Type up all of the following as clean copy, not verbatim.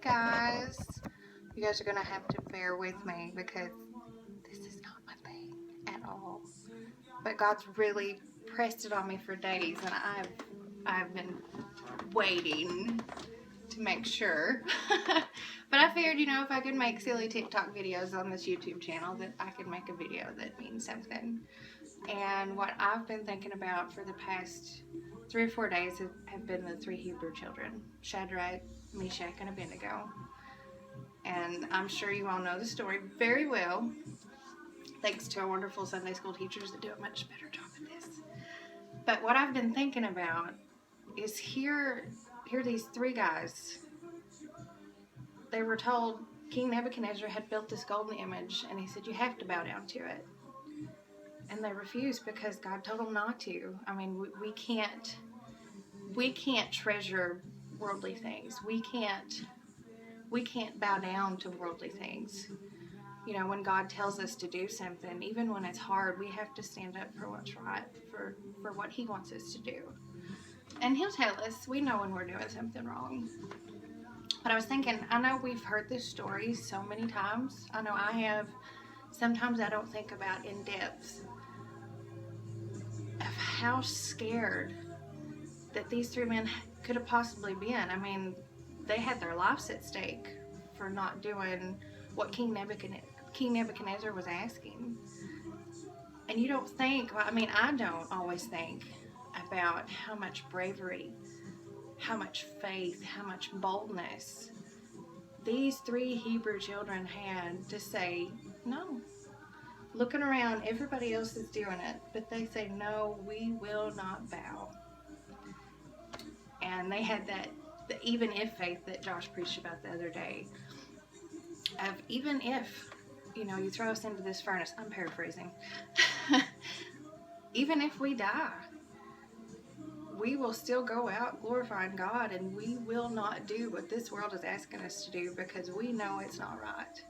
guys. You guys are gonna have to bear with me because this is not my thing at all. But God's really pressed it on me for days, and I've been waiting to make sure. But I figured, if I could make silly TikTok videos on this YouTube channel, that I could make a video that means something. And what I've been thinking about for the past 3 or 4 days have been the 3 Hebrew children, Shadrach, Meshach, and Abednego. And I'm sure you all know the story very well, thanks to our wonderful Sunday school teachers that do a much better job at this. But what I've been thinking about is here these 3 guys. They were told King Nebuchadnezzar had built this golden image, and he said, you have to bow down to it. And they refused because God told them not to. I mean, we can't treasure worldly things. We can't bow down to worldly things. When God tells us to do something, even when it's hard, we have to stand up for what's right, for what He wants us to do. And He'll tell us. We know when we're doing something wrong. But I was thinking, I know we've heard this story so many times. I know I have. Sometimes I don't think about in depth of how scared that these 3 men could have possibly been. I mean, they had their lives at stake for not doing what King Nebuchadnezzar was asking. And you don't think, I don't always think about how much bravery, how much faith, how much boldness these 3 Hebrew children had to say, no. Looking around, everybody else is doing it, but they say, no, we will not bow. And they had the even if faith that Josh preached about the other day. Of even if, you throw us into this furnace, I'm paraphrasing. Even if we die, we will still go out glorifying God, and we will not do what this world is asking us to do because we know it's not right.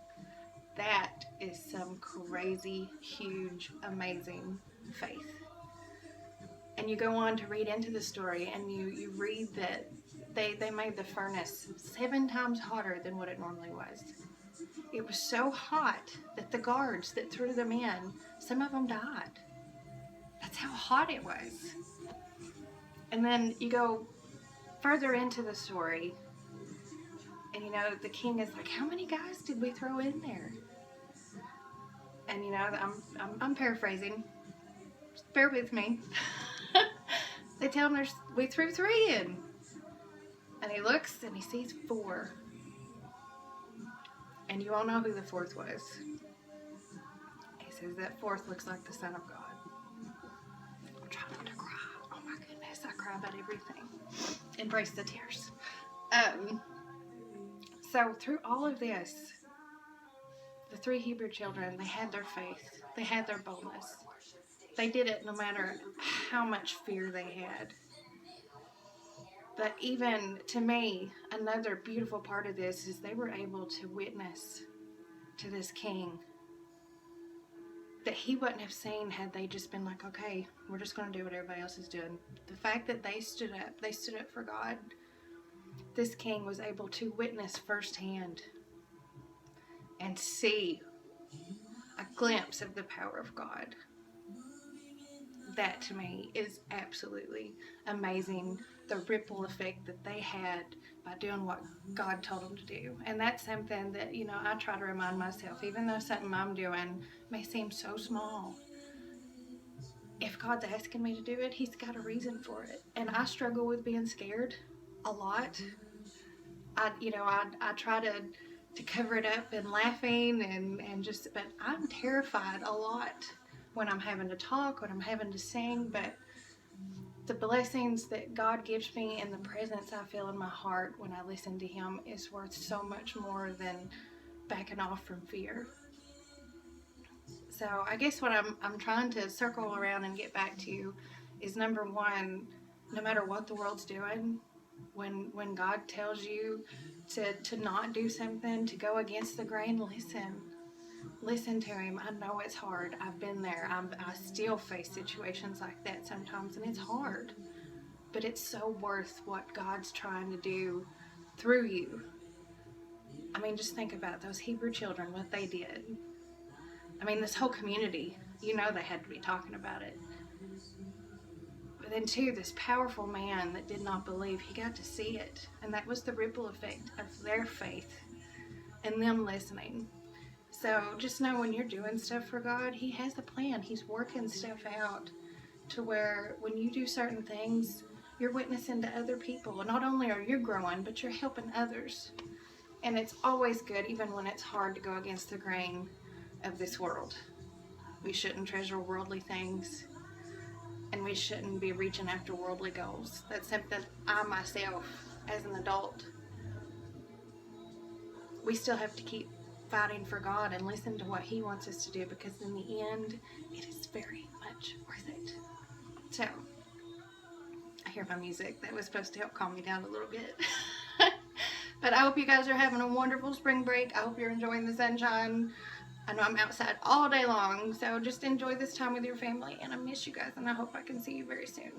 That is some crazy, huge, amazing faith. And you go on to read into the story, and you read that they made the furnace 7 times hotter than what it normally was. It was so hot that the guards that threw them in, some of them died. That's how hot it was. And then you go further into the story, and the king is like, how many guys did we throw in there? And I'm paraphrasing. Just bear with me. They tell him we threw 3 in. And he looks and he sees 4. And you all know who the 4th was. He says that 4th looks like the Son of God. I'm trying not to cry. Oh my goodness, I cry about everything. Embrace the tears. So through all of this, the 3 Hebrew children, they had their faith. They had their boldness. They did it no matter how much fear they had. But even to me, another beautiful part of this is they were able to witness to this king that he wouldn't have seen had they just been like, okay, we're just going to do what everybody else is doing. The fact that they stood up for God, this king was able to witness firsthand and see a glimpse of the power of God. That to me is absolutely amazing, the ripple effect that they had by doing what God told them to do. And that's something that, I try to remind myself, even though something I'm doing may seem so small, if God's asking me to do it, He's got a reason for it. And I struggle with being scared a lot. I try to cover it up and laughing and just, but I'm terrified a lot when I'm having to talk, when I'm having to sing, but the blessings that God gives me and the presence I feel in my heart when I listen to Him is worth so much more than backing off from fear. So I guess what I'm trying to circle around and get back to is, number one, no matter what the world's doing, when God tells you to not do something, to go against the grain, listen to Him. I know it's hard. I've been there. I still face situations like that sometimes, and it's hard. But it's so worth what God's trying to do through you. mean, just think about those Hebrew children, what they did. I mean, this whole community, you know, they had to be talking about it. But then, too, this powerful man that did not believe, he got to see it. And that was the ripple effect of their faith and them listening. So just know when you're doing stuff for God, He has a plan. He's working stuff out to where when you do certain things, you're witnessing to other people. And not only are you growing, but you're helping others. And it's always good, even when it's hard, to go against the grain of this world. We shouldn't treasure worldly things, and we shouldn't be reaching after worldly goals. That's something I myself, as an adult, we still have to keep fighting for God and listen to what He wants us to do, because in the end, it is very much worth it. So, I hear my music. That was supposed to help calm me down a little bit. But I hope you guys are having a wonderful spring break. I hope you're enjoying the sunshine. I know I'm outside all day long, so just enjoy this time with your family, and I miss you guys, and I hope I can see you very soon.